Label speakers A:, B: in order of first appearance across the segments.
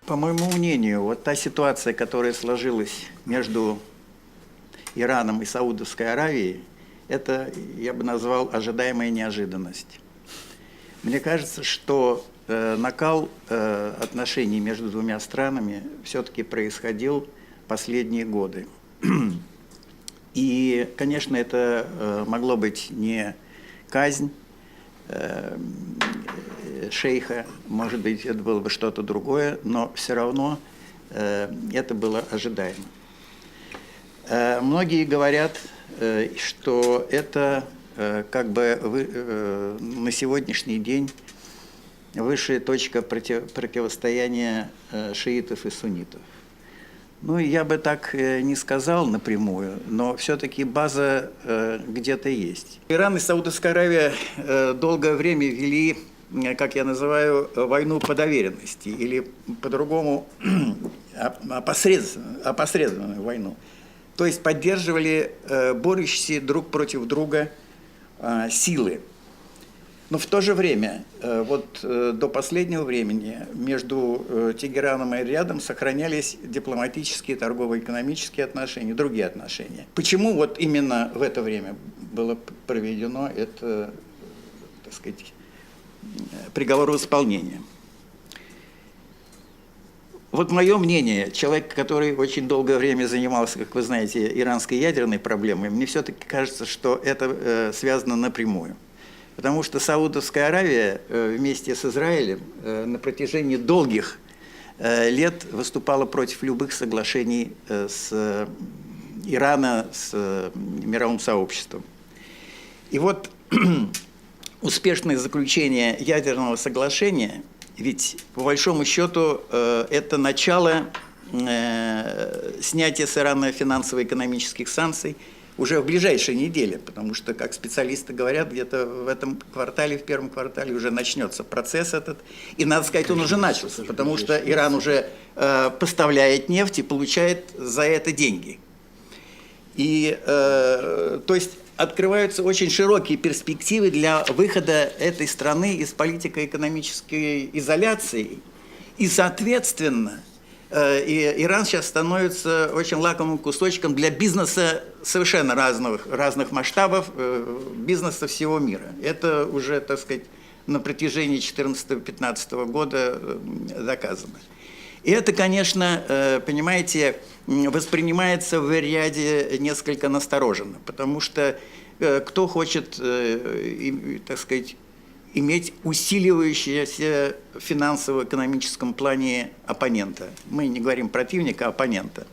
A: По моему мнению, вот та ситуация, которая сложилась между Ираном и Саудовской Аравией, это, я бы назвал, ожидаемая неожиданность. Мне кажется, что накал отношений между двумя странами все-таки происходил последние годы. И, конечно, это могло быть не казнь шейха, может быть, это было бы что-то другое, но все равно это было ожидаемо. Многие говорят, что это как бы на сегодняшний день высшая точка противостояния шиитов и суннитов. Ну, я бы так не сказал напрямую, но все-таки база где-то есть. Иран и Саудовская Аравия долгое время вели, как я называю, войну по доверенности, или по-другому опосредованную войну. То есть поддерживали борющиеся друг против друга силы. Но в то же время, вот до последнего времени между Тегераном и Риядом сохранялись дипломатические, торгово-экономические отношения, другие отношения. Почему вот именно в это время было проведено это, так сказать, приговороисполнение? Вот мое мнение, человек, который очень долгое время занимался, как вы знаете, иранской ядерной проблемой, мне все-таки кажется, что это связано напрямую. Потому что Саудовская Аравия вместе с Израилем на протяжении долгих лет выступала против любых соглашений с Ирана, с мировым сообществом. И вот успешное заключение ядерного соглашения, ведь по большому счету это начало снятия с Ирана финансово-экономических санкций уже в ближайшие недели, потому что, как специалисты говорят, где-то в этом квартале, в первом квартале уже начнется процесс этот. И, надо сказать, он уже начался, потому что Иран уже поставляет нефть и получает за это деньги. И, то есть, открываются очень широкие перспективы для выхода этой страны из политико-экономической изоляции. И, соответственно, Иран сейчас становится очень лакомым кусочком для бизнеса совершенно разных масштабов, бизнеса всего мира. Это уже, так сказать, на протяжении 2014-2015 года доказано. И это, конечно, понимаете, воспринимается в Риаде несколько настороженно, потому что кто хочет, так сказать, иметь усиливающегося в финансово-экономическом плане оппонента. Мы не говорим противника, а оппонента.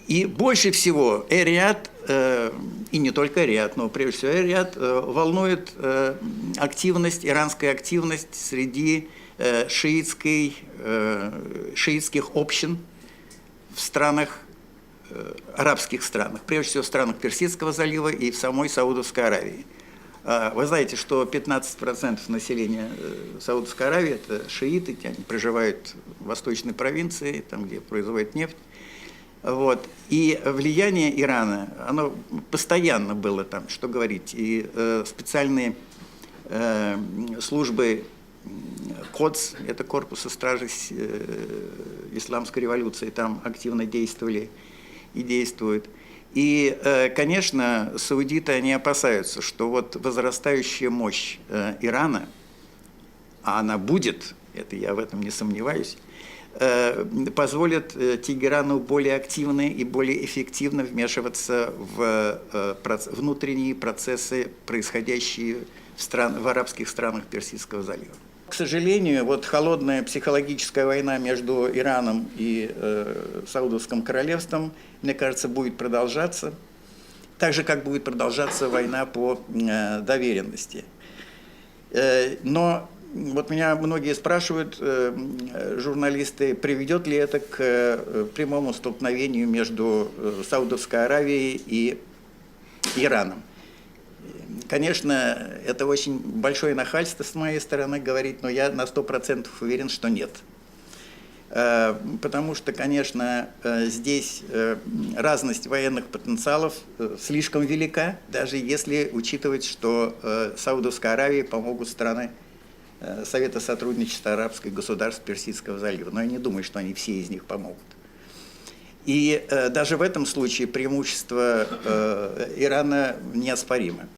A: И больше всего Эр-Рияд, и не только Эр-Рияд, но прежде всего Эр-Рияд, волнует активность, иранская активность среди шиитских общин в странах, арабских странах, прежде всего в странах Персидского залива и в самой Саудовской Аравии. Вы знаете, что 15% населения Саудовской Аравии – это шииты, они проживают в восточной провинции, там, где производят нефть. Вот. И влияние Ирана, оно постоянно было там, что говорить. И специальные службы КОДС, это корпуса стражей исламской революции, там активно действовали и действуют. И, конечно, саудиты, они опасаются, что вот возрастающая мощь Ирана, а она будет, это я в этом не сомневаюсь, позволит Тегерану более активно и более эффективно вмешиваться в внутренние процессы, происходящие в арабских странах Персидского залива. К сожалению, вот холодная психологическая война между Ираном и Саудовским королевством, мне кажется, будет продолжаться, так же, как будет продолжаться война по доверенности. Но вот меня многие спрашивают, журналисты, приведет ли это к прямому столкновению между Саудовской Аравией и Ираном. Конечно, это очень большое нахальство с моей стороны говорить, но я на 100% уверен, что нет. Потому что, конечно, здесь разность военных потенциалов слишком велика, даже если учитывать, что Саудовской Аравии помогут страны Совета сотрудничества арабских государств Персидского залива. Но я не думаю, что они все из них помогут. И даже в этом случае преимущество Ирана неоспоримо.